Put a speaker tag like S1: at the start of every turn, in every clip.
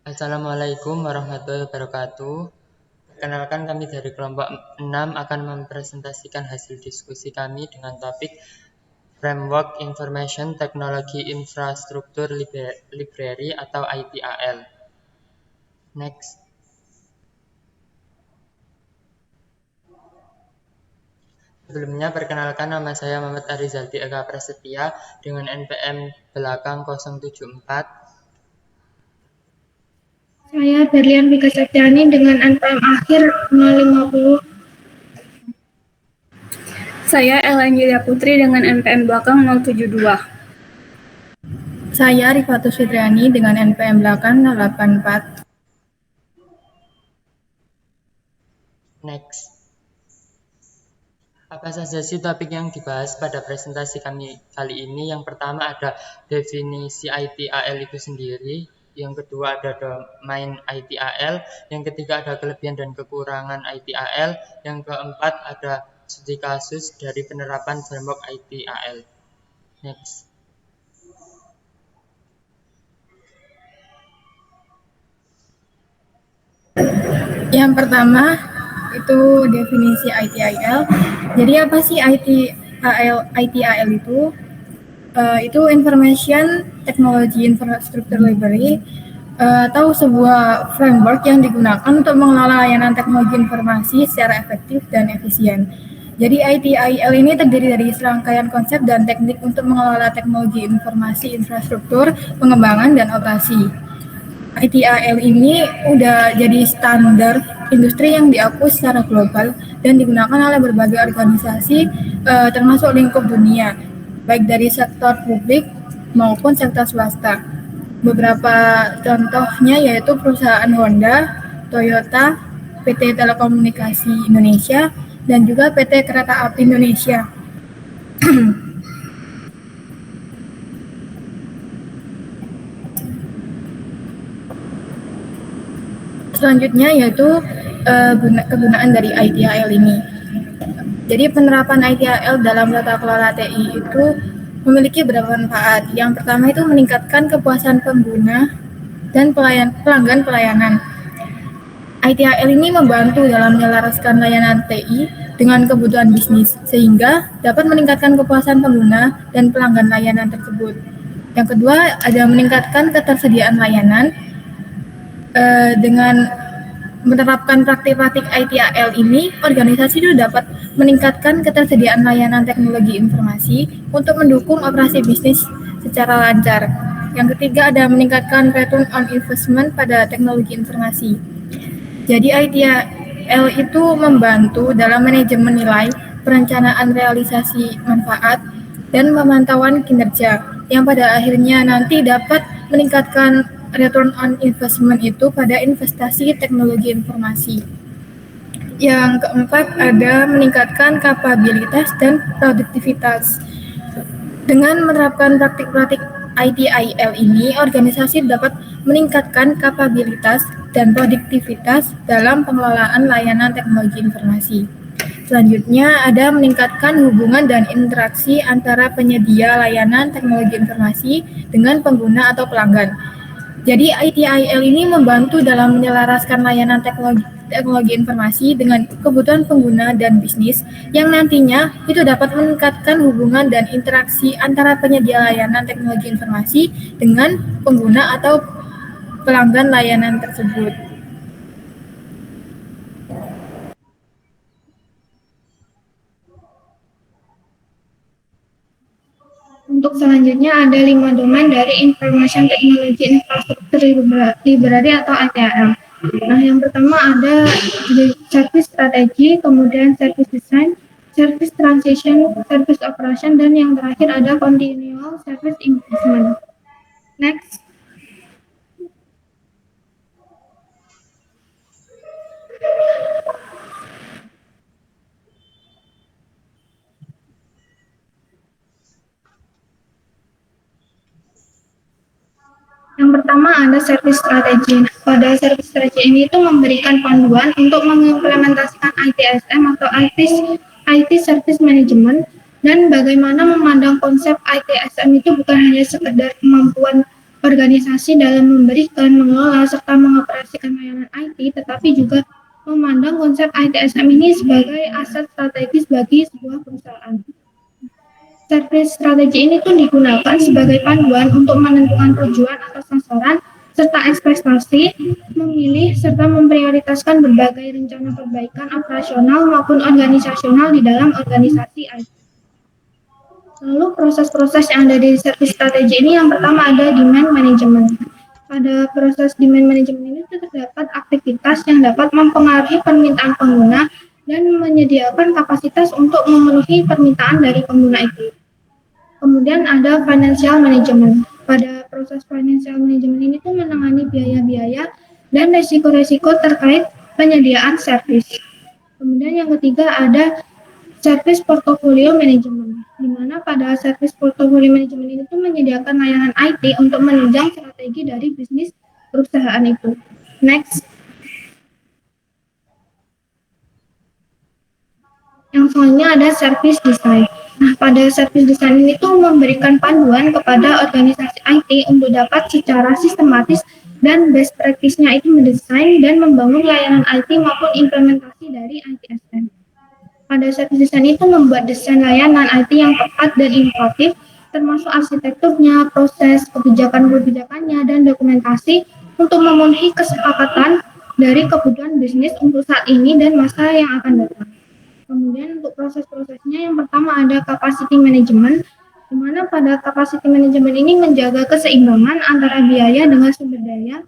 S1: Assalamualaikum warahmatullahi wabarakatuh. Perkenalkan kami dari kelompok 6 akan mempresentasikan hasil diskusi kami dengan topik Framework Information Technology Infrastructure Library atau ITAL. Next. Sebelumnya perkenalkan, nama saya Muhammad Arizaldi Eka Prasetya dengan NPM belakang 074.
S2: Saya Berlian Vika Septiani dengan NPM akhir 050.
S3: Saya Ellen Julia Putri dengan NPM belakang 072.
S4: Saya Rifatus Fitriani dengan NPM belakang 084.
S1: Next. Apa saja sih topik yang dibahas pada presentasi kami kali ini? Yang pertama ada definisi ITAL itu sendiri. Yang kedua ada domain ITAL. Yang ketiga ada kelebihan dan kekurangan ITAL. Yang keempat ada studi kasus dari penerapan framework ITAL. Next.
S4: Yang pertama itu definisi ITIL. Jadi apa sih ITIL? ITIL itu Information Technology Infrastructure Library atau sebuah framework yang digunakan untuk mengelola layanan teknologi informasi secara efektif dan efisien. Jadi ITIL ini terdiri dari serangkaian konsep dan teknik untuk mengelola teknologi informasi infrastruktur, pengembangan, dan operasi. ITIL ini udah jadi standar industri yang diakui secara global dan digunakan oleh berbagai organisasi termasuk lingkup dunia, baik dari sektor publik maupun sektor swasta. Beberapa contohnya yaitu perusahaan Honda, Toyota, PT Telekomunikasi Indonesia, dan juga PT Kereta Api Indonesia. Selanjutnya yaitu kegunaan dari ITIL ini. Jadi penerapan ITIL dalam tata kelola TI itu memiliki beberapa manfaat. Yang pertama itu meningkatkan kepuasan pengguna dan pelanggan pelayanan. ITIL ini membantu dalam menyelaraskan layanan TI dengan kebutuhan bisnis, sehingga dapat meningkatkan kepuasan pengguna dan pelanggan layanan tersebut. Yang kedua, ada meningkatkan ketersediaan layanan. Dengan menerapkan praktik-praktik ITIL ini, organisasi itu dapat meningkatkan ketersediaan layanan teknologi informasi untuk mendukung operasi bisnis secara lancar. Yang ketiga, ada meningkatkan return on investment pada teknologi informasi. Jadi ITIL itu membantu dalam manajemen nilai, perencanaan realisasi manfaat, dan pemantauan kinerja, yang pada akhirnya nanti dapat meningkatkan return on investment itu pada investasi teknologi informasi. Yang keempat ada meningkatkan kapabilitas dan produktivitas. Dengan menerapkan praktik-praktik ITIL ini, organisasi dapat meningkatkan kapabilitas dan produktivitas dalam pengelolaan layanan teknologi informasi. Selanjutnya ada meningkatkan hubungan dan interaksi antara penyedia layanan teknologi informasi dengan pengguna atau pelanggan. Jadi ITIL ini membantu dalam menyelaraskan layanan teknologi informasi dengan kebutuhan pengguna dan bisnis yang nantinya itu dapat meningkatkan hubungan dan interaksi antara penyedia layanan teknologi informasi dengan pengguna atau pelanggan layanan tersebut.
S2: Untuk selanjutnya ada 5 domain dari Information Technology Infrastructure Library atau ITIL. Nah, yang pertama ada Service Strategy, kemudian Service Design, Service Transition, Service Operation, dan yang terakhir ada Continual Service Improvement. Next. Yang pertama ada service strategy. Pada service strategy ini itu memberikan panduan untuk mengimplementasikan ITSM atau IT Service Management, dan bagaimana memandang konsep ITSM itu bukan hanya sekedar kemampuan organisasi dalam memberikan, mengelola, serta mengoperasikan layanan IT, tetapi juga memandang konsep ITSM ini sebagai aset strategis bagi sebuah perusahaan. Service strategi ini pun digunakan sebagai panduan untuk menentukan tujuan atau sasaran serta ekspektasi, memilih serta memprioritaskan berbagai rencana perbaikan operasional maupun organisasional di dalam organisasi IT. Lalu proses-proses yang ada di service strategi ini yang pertama ada demand management. Pada proses demand management ini terdapat aktivitas yang dapat mempengaruhi permintaan pengguna dan menyediakan kapasitas untuk memenuhi permintaan dari pengguna itu. Kemudian ada financial management. Pada proses financial management ini tuh menangani biaya-biaya dan resiko-resiko terkait penyediaan service. Kemudian yang ketiga ada service portfolio management, di mana pada service portfolio management ini tuh menyediakan layanan IT untuk menunjang strategi dari bisnis perusahaan itu. Next. Yang selanjutnya ada service design. Nah, pada service design ini tuh memberikan panduan kepada organisasi IT untuk dapat secara sistematis dan best practice-nya itu mendesain dan membangun layanan IT maupun implementasi dari ITSM. Pada service design itu membuat desain layanan IT yang tepat dan inovatif, termasuk arsitekturnya, proses, kebijakan-kebijakannya, dan dokumentasi untuk memenuhi kesepakatan dari kebutuhan bisnis untuk saat ini dan masa yang akan datang. Kemudian untuk proses-prosesnya yang pertama ada capacity management, di mana pada capacity management ini menjaga keseimbangan antara biaya dengan sumber daya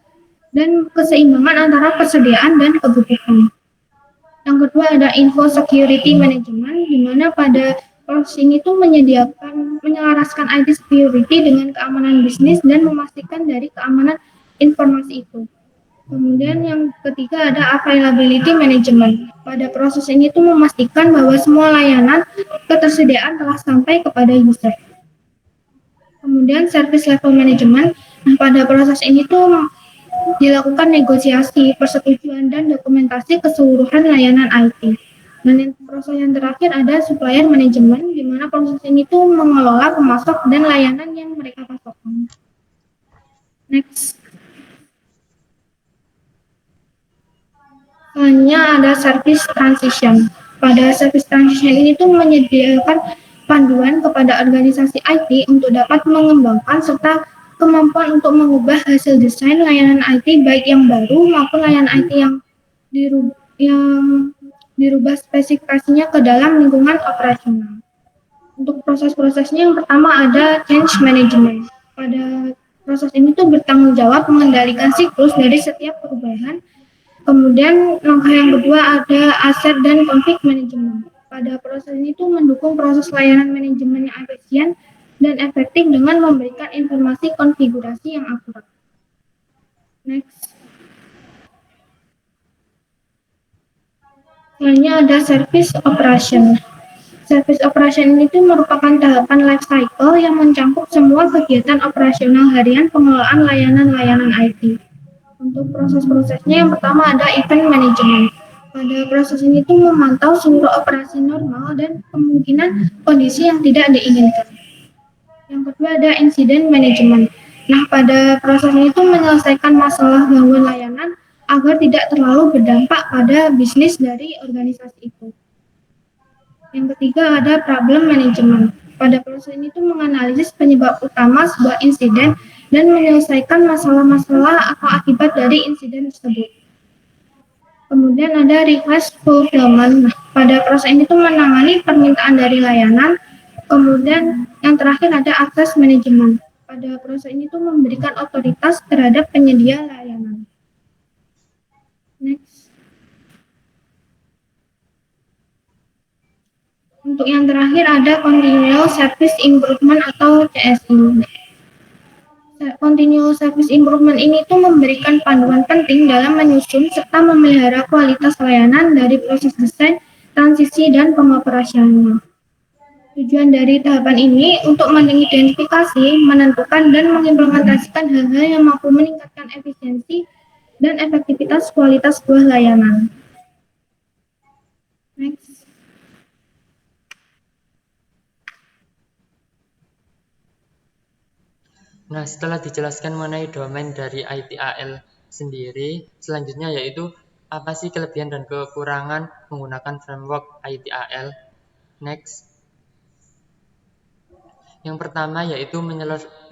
S2: dan keseimbangan antara persediaan dan kebutuhan. Yang kedua ada info security management, di mana pada proses ini tuh menyelaraskan IT security dengan keamanan bisnis dan memastikan dari keamanan informasi itu. Kemudian yang ketiga ada availability management. Pada proses ini tuh memastikan bahwa semua layanan ketersediaan telah sampai kepada user. Kemudian service level management. Nah, pada proses ini tuh dilakukan negosiasi, persetujuan dan dokumentasi keseluruhan layanan IT. Dan proses yang terakhir ada supplier management, di mana proses ini tuh mengelola pemasok dan layanan yang mereka pasokkan. Next. Selanjutnya ada service transition. Pada service transition ini tuh menyediakan panduan kepada organisasi IT untuk dapat mengembangkan serta kemampuan untuk mengubah hasil desain layanan IT baik yang baru maupun layanan IT yang dirubah spesifikasinya ke dalam lingkungan operasional. Untuk proses-prosesnya yang pertama ada change management. Pada proses ini tuh bertanggung jawab mengendalikan siklus dari setiap perubahan. Kemudian langkah yang kedua ada aset dan konflik manajemen. Pada proses ini tuh mendukung proses layanan manajemen yang efisien dan efektif dengan memberikan informasi konfigurasi yang akurat. Next. Selanjutnya ada service operation. Service operation ini tuh merupakan tahapan life cycle yang mencakup semua kegiatan operasional harian pengelolaan layanan-layanan IT. Untuk proses-prosesnya yang pertama ada event management. Pada proses ini tuh memantau seluruh operasi normal dan kemungkinan kondisi yang tidak diinginkan. Yang kedua ada incident management. Nah, pada proses ini tuh menyelesaikan masalah gangguan layanan agar tidak terlalu berdampak pada bisnis dari organisasi itu. Yang ketiga ada problem management. Pada proses ini tuh menganalisis penyebab utama sebuah insiden dan menyelesaikan masalah-masalah atau akibat dari insiden tersebut. Kemudian ada request fulfillment. Nah, pada proses ini tuh menangani permintaan dari layanan. Kemudian yang terakhir ada access management. Pada proses ini tuh memberikan otoritas terhadap penyedia layanan. Next. Untuk yang terakhir ada continuous service improvement atau CSI. Continuous Service Improvement ini tuh memberikan panduan penting dalam menyusun serta memelihara kualitas layanan dari proses desain, transisi, dan pengoperasiannya. Tujuan dari tahapan ini untuk mengidentifikasi, menentukan, dan mengimplementasikan hal-hal yang mampu meningkatkan efisiensi dan efektivitas kualitas sebuah layanan. Next.
S1: Nah, setelah dijelaskan mengenai domain dari ITAL sendiri, selanjutnya yaitu apa sih kelebihan dan kekurangan menggunakan framework ITAL? Next. Yang pertama yaitu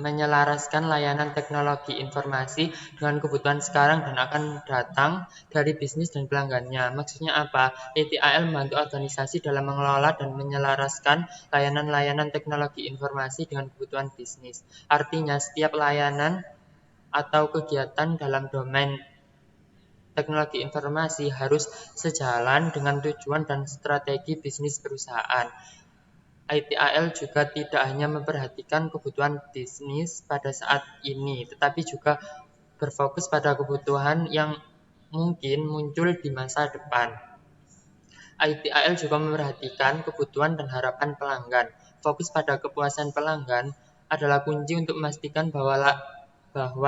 S1: menyelaraskan layanan teknologi informasi dengan kebutuhan sekarang dan akan datang dari bisnis dan pelanggannya. Maksudnya apa? ITAL membantu organisasi dalam mengelola dan menyelaraskan layanan-layanan teknologi informasi dengan kebutuhan bisnis. Artinya setiap layanan atau kegiatan dalam domain teknologi informasi harus sejalan dengan tujuan dan strategi bisnis perusahaan. ITAL juga tidak hanya memperhatikan kebutuhan bisnis pada saat ini, tetapi juga berfokus pada kebutuhan yang mungkin muncul di masa depan. ITAL juga memperhatikan kebutuhan dan harapan pelanggan. Fokus pada kepuasan pelanggan adalah kunci untuk memastikan bahwa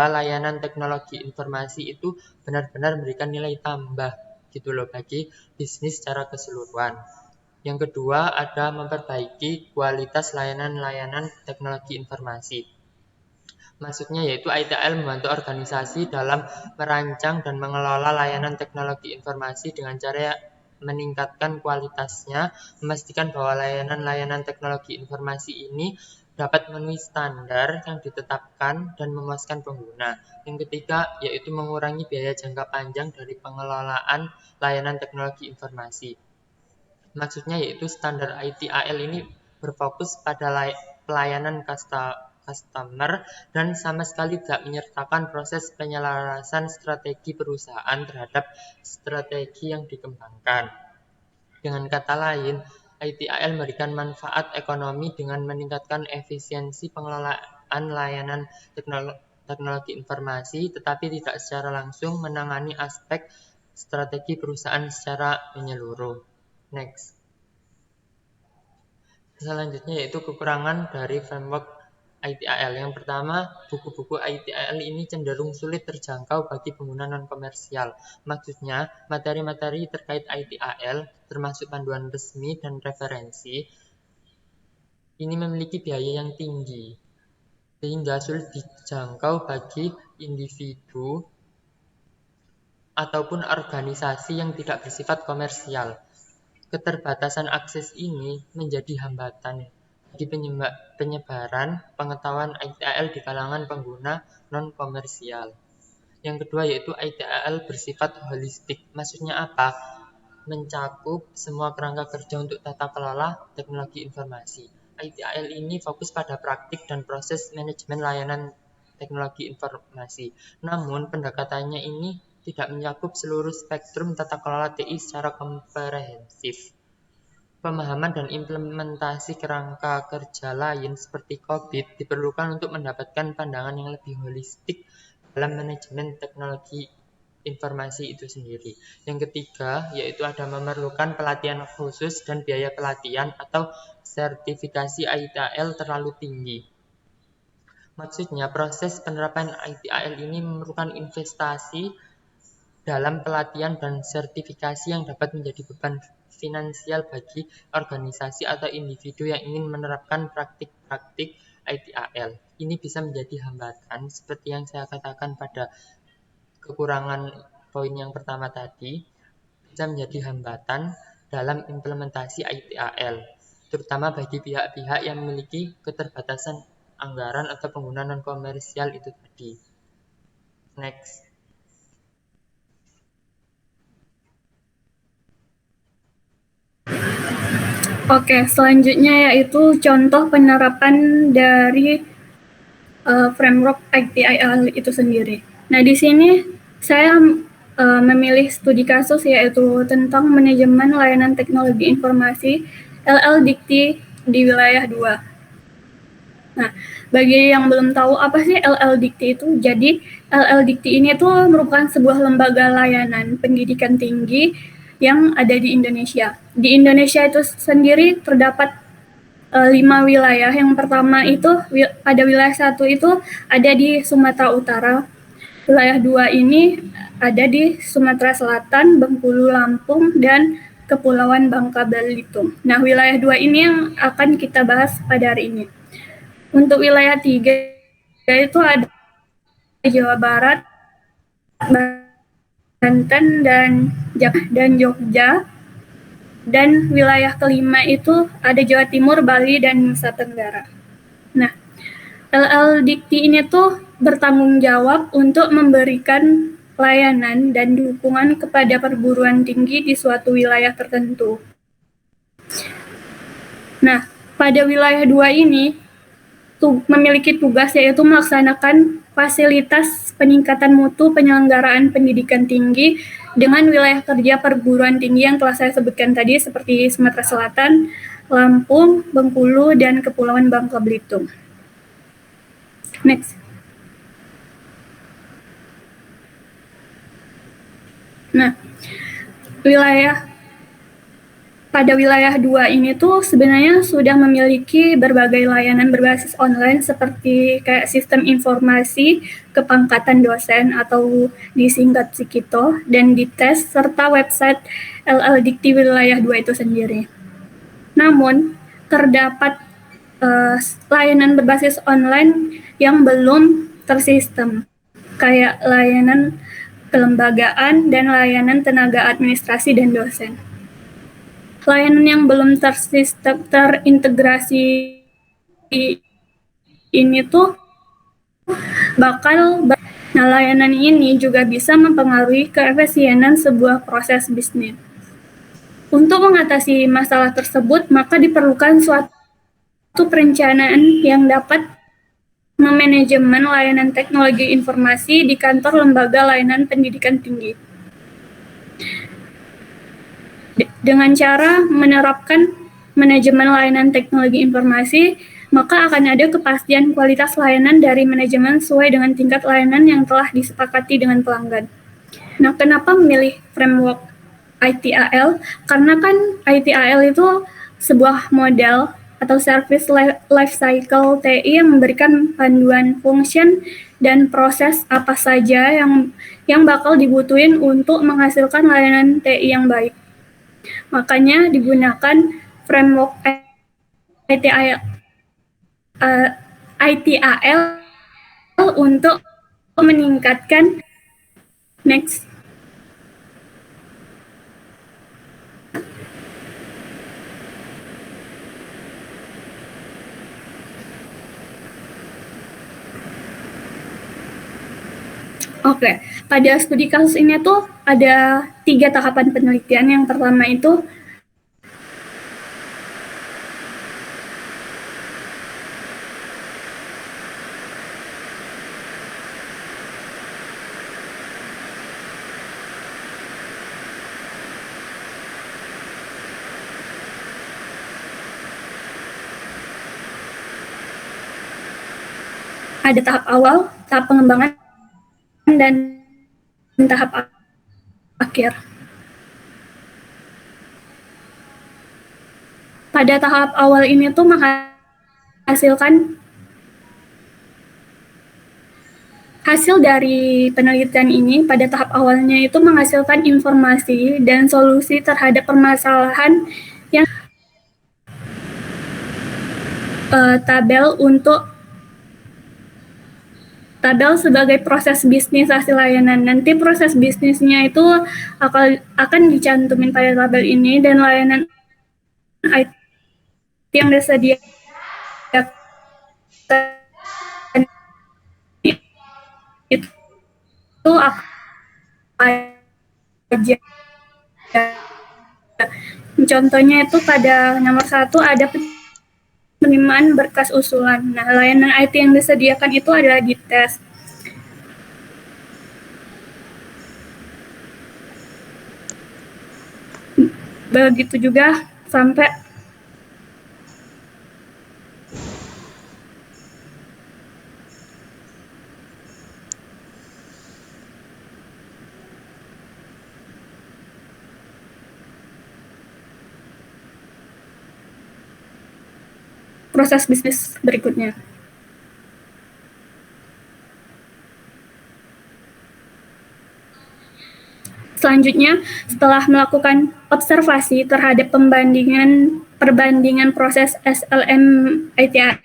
S1: layanan teknologi informasi itu benar-benar memberikan nilai tambah gitu loh bagi bisnis secara keseluruhan. Yang kedua ada memperbaiki kualitas layanan-layanan teknologi informasi. Maksudnya yaitu ITAL membantu organisasi dalam merancang dan mengelola layanan teknologi informasi dengan cara meningkatkan kualitasnya, memastikan bahwa layanan-layanan teknologi informasi ini dapat memenuhi standar yang ditetapkan dan memuaskan pengguna. Yang ketiga yaitu mengurangi biaya jangka panjang dari pengelolaan layanan teknologi informasi. Maksudnya yaitu standar ITAL ini berfokus pada pelayanan customer dan sama sekali tidak menyertakan proses penyelarasan strategi perusahaan terhadap strategi yang dikembangkan. Dengan kata lain, ITAL memberikan manfaat ekonomi dengan meningkatkan efisiensi pengelolaan layanan teknologi informasi, tetapi tidak secara langsung menangani aspek strategi perusahaan secara menyeluruh. Next. Selanjutnya yaitu kekurangan dari framework ITAL. Yang pertama, buku-buku ITAL ini cenderung sulit terjangkau bagi pengguna non-komersial. Maksudnya, materi-materi terkait ITAL, termasuk panduan resmi dan referensi, ini memiliki biaya yang tinggi, sehingga sulit dijangkau bagi individu ataupun organisasi yang tidak bersifat komersial. Keterbatasan akses ini menjadi hambatan bagi penyebaran pengetahuan ITAL di kalangan pengguna non-komersial. Yang kedua yaitu ITAL bersifat holistik. Maksudnya apa? Mencakup semua kerangka kerja untuk tata kelola teknologi informasi. ITAL ini fokus pada praktik dan proses manajemen layanan teknologi informasi. Namun pendekatannya ini tidak mencakup seluruh spektrum tata kelola TI secara komprehensif. Pemahaman dan implementasi kerangka kerja lain seperti COVID diperlukan untuk mendapatkan pandangan yang lebih holistik dalam manajemen teknologi informasi itu sendiri. Yang ketiga, yaitu ada memerlukan pelatihan khusus dan biaya pelatihan atau sertifikasi ITAL terlalu tinggi. Maksudnya, proses penerapan ITAL ini memerlukan investasi dalam pelatihan dan sertifikasi yang dapat menjadi beban finansial bagi organisasi atau individu yang ingin menerapkan praktik-praktik ITAL. Ini bisa menjadi hambatan seperti yang saya katakan pada kekurangan poin yang pertama tadi, bisa menjadi hambatan dalam implementasi ITAL, terutama bagi pihak-pihak yang memiliki keterbatasan anggaran atau pengguna non-komersial itu tadi. Next.
S3: Oke, selanjutnya yaitu contoh penerapan dari framework ITIL itu sendiri. Nah, di sini saya memilih studi kasus yaitu tentang manajemen layanan teknologi informasi LL Dikti di wilayah 2. Nah, bagi yang belum tahu apa sih LL Dikti itu, jadi LL Dikti ini tuh merupakan sebuah lembaga layanan pendidikan tinggi yang ada di Indonesia. Di Indonesia itu sendiri terdapat 5 wilayah. Yang pertama itu pada wilayah 1 itu ada di Sumatera Utara. Wilayah 2 ini ada di Sumatera Selatan, Bengkulu, Lampung, dan Kepulauan Bangka Belitung. Nah, wilayah 2 ini yang akan kita bahas pada hari ini. Untuk wilayah 3 itu ada Jawa Barat, Banten, dan Jogja. Dan wilayah kelima itu ada Jawa Timur, Bali, dan Nusa Tenggara. Nah, LL Dikti ini tuh bertanggung jawab untuk memberikan layanan dan dukungan kepada perguruan tinggi di suatu wilayah tertentu. Nah, pada wilayah 2 ini memiliki tugas yaitu melaksanakan fasilitas peningkatan mutu penyelenggaraan pendidikan tinggi dengan wilayah kerja perguruan tinggi yang telah saya sebutkan tadi seperti Sumatera Selatan, Lampung, Bengkulu, dan Kepulauan Bangka Belitung. Next. Nah, pada wilayah 2 ini tuh sebenarnya sudah memiliki berbagai layanan berbasis online seperti kayak sistem informasi kepangkatan dosen atau disingkat Psikito dan dites serta website LL Dikti wilayah 2 itu sendiri. Namun, terdapat layanan berbasis online yang belum tersistem kayak layanan kelembagaan dan layanan tenaga administrasi dan dosen. Layanan yang belum tersistem terintegrasi ini tuh nah, layanan ini juga bisa mempengaruhi keefisienan sebuah proses bisnis. Untuk mengatasi masalah tersebut, maka diperlukan suatu perencanaan yang dapat memanajemen layanan teknologi informasi di kantor lembaga layanan pendidikan tinggi. Dengan cara menerapkan manajemen layanan teknologi informasi, maka akan ada kepastian kualitas layanan dari manajemen sesuai dengan tingkat layanan yang telah disepakati dengan pelanggan. Nah, kenapa memilih framework ITAL? Karena kan ITAL itu sebuah model atau service life cycle TI yang memberikan panduan function dan proses apa saja yang bakal dibutuhin untuk menghasilkan layanan TI yang baik. Makanya digunakan framework ITAL untuk meningkatkan next. Oke, pada studi kasus ini tuh ada 3 tahapan penelitian. Yang pertama itu ada tahap awal, tahap pengembangan, dan tahap akhir. Pada tahap awal ini tuh menghasilkan hasil dari penelitian ini pada tahap awalnya itu menghasilkan informasi dan solusi terhadap permasalahan yang tabel sebagai proses bisnis hasil layanan. Nanti proses bisnisnya itu akan dicantumin pada tabel ini, dan layanan IT yang disediakan itu apa aja. Contohnya itu pada nomor 1 ada penerimaan berkas usulan. Nah, layanan IT yang disediakan itu adalah dites. Begitu juga sampai proses bisnis berikutnya. Selanjutnya, setelah melakukan observasi terhadap perbandingan proses SLM ITAL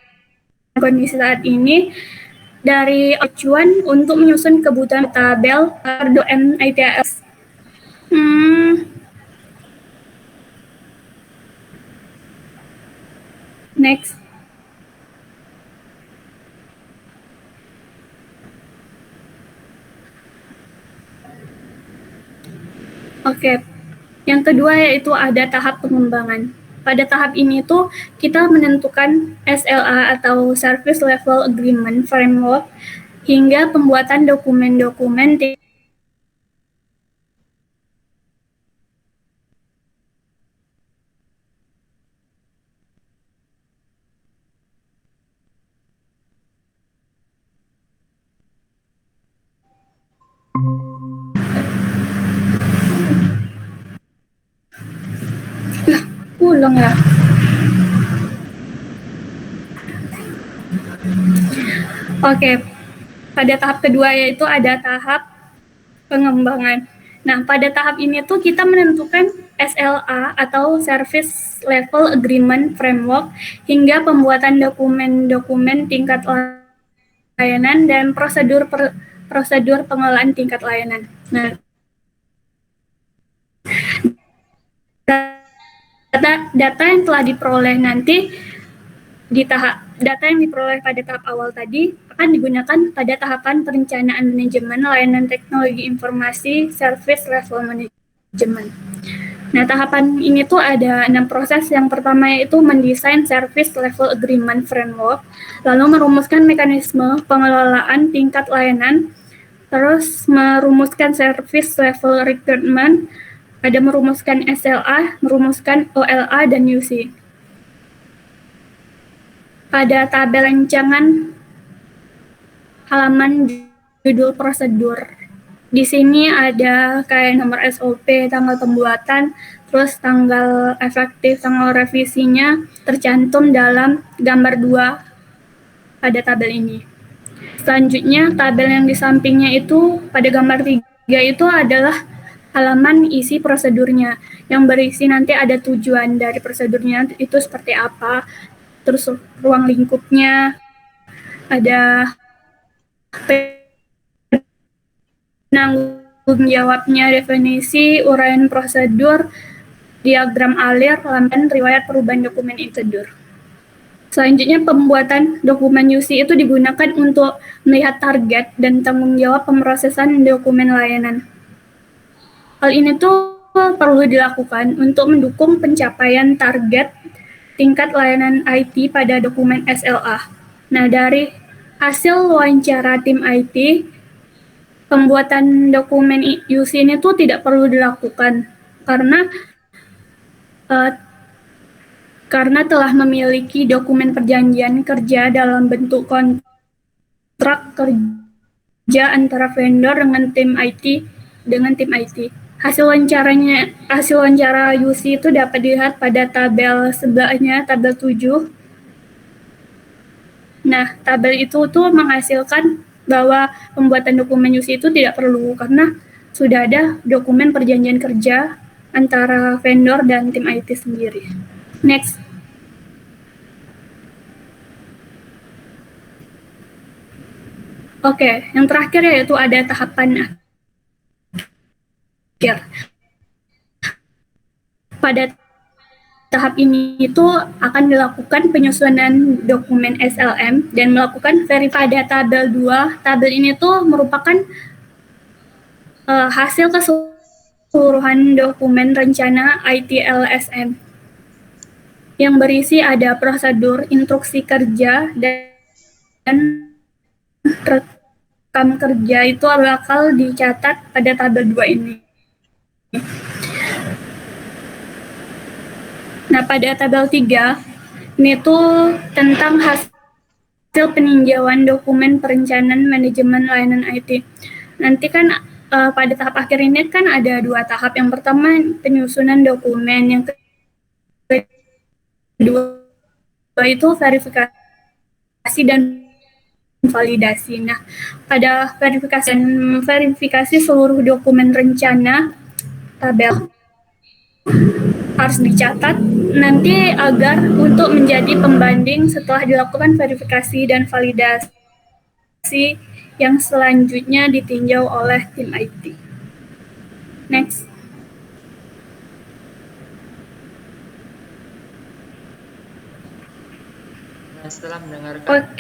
S3: kondisi saat ini, dari acuan untuk menyusun kebutuhan tabel domain ITAS. Next. Oke. Yang kedua yaitu ada tahap pengembangan. Pada tahap ini tuh kita menentukan SLA atau Service Level Agreement Framework hingga pembuatan dokumen-dokumen ulang ya. Oke, pada tahap kedua yaitu ada tahap pengembangan. Nah, pada tahap ini tuh kita menentukan SLA atau Service Level Agreement Framework hingga pembuatan dokumen-dokumen tingkat layanan dan prosedur pengelolaan tingkat layanan. Nah, data yang telah diperoleh nanti data yang diperoleh pada tahap awal tadi akan digunakan pada tahapan perencanaan manajemen layanan teknologi informasi service level management. Nah, tahapan ini tuh ada 6 proses. Yang pertama yaitu mendesain service level agreement framework, lalu merumuskan mekanisme pengelolaan tingkat layanan, terus merumuskan service level requirement, ada merumuskan SLA, merumuskan OLA, dan UC. Pada tabel rancangan halaman judul prosedur, di sini ada kayak nomor SOP, tanggal pembuatan, terus tanggal efektif, tanggal revisinya tercantum dalam gambar 2 pada tabel ini. Selanjutnya, tabel yang di sampingnya itu pada gambar 3 itu adalah halaman isi prosedurnya, yang berisi nanti ada tujuan dari prosedurnya itu seperti apa, terus ruang lingkupnya, ada penanggung jawabnya, definisi, uraian prosedur, diagram alir, lampiran riwayat perubahan dokumen prosedur. Selanjutnya, pembuatan dokumen UC itu digunakan untuk melihat target dan tanggung jawab pemrosesan dokumen layanan. Hal ini tuh perlu dilakukan untuk mendukung pencapaian target tingkat layanan IT pada dokumen SLA. Nah, dari hasil wawancara tim IT, pembuatan dokumen UC ini tuh tidak perlu dilakukan karena telah memiliki dokumen perjanjian kerja dalam bentuk kontrak kerja antara vendor dengan tim IT. Hasil wawancara UC itu dapat dilihat pada tabel sebelahnya, tabel 7. Nah, tabel itu tuh menghasilkan bahwa pembuatan dokumen UC itu tidak perlu karena sudah ada dokumen perjanjian kerja antara vendor dan tim IT sendiri. Next. Oke, yang terakhir yaitu ada tahapan akhir. Pada tahap ini itu akan dilakukan penyusunan dokumen SLM dan melakukan verifikasi pada tabel 2. Tabel ini tuh merupakan hasil keseluruhan dokumen rencana ITLSM yang berisi ada prosedur, instruksi kerja, dan rekam kerja itu bakal dicatat pada tabel 2 ini. Nah, pada tabel 3, ini tuh tentang hasil peninjauan dokumen perencanaan manajemen layanan IT. Nanti kan pada tahap akhir ini kan ada 2 tahap. Yang pertama penyusunan dokumen, yang kedua itu verifikasi dan validasi. Nah, pada verifikasi seluruh dokumen rencana tabel harus dicatat nanti agar untuk menjadi pembanding setelah dilakukan verifikasi dan validasi. yang selanjutnya ditinjau oleh tim IT. Next.
S1: Nah, setelah mendengarkan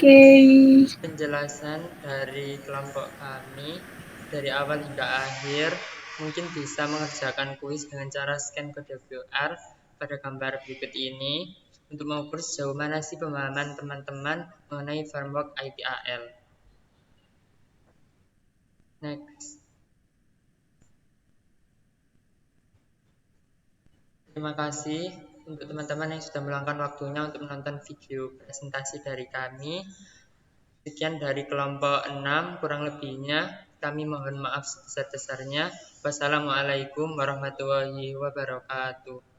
S1: penjelasan dari kelompok kami dari awal hingga akhir, mungkin bisa mengerjakan kuis dengan cara scan kode QR pada gambar berikut ini untuk mengukur sejauh mana sih pemahaman teman-teman mengenai framework ITAL. Next. Terima kasih untuk teman-teman yang sudah meluangkan waktunya untuk menonton video presentasi dari kami. Sekian dari kelompok 6, kurang lebihnya kami mohon maaf sebesar-besarnya. Wassalamualaikum warahmatullahi wabarakatuh.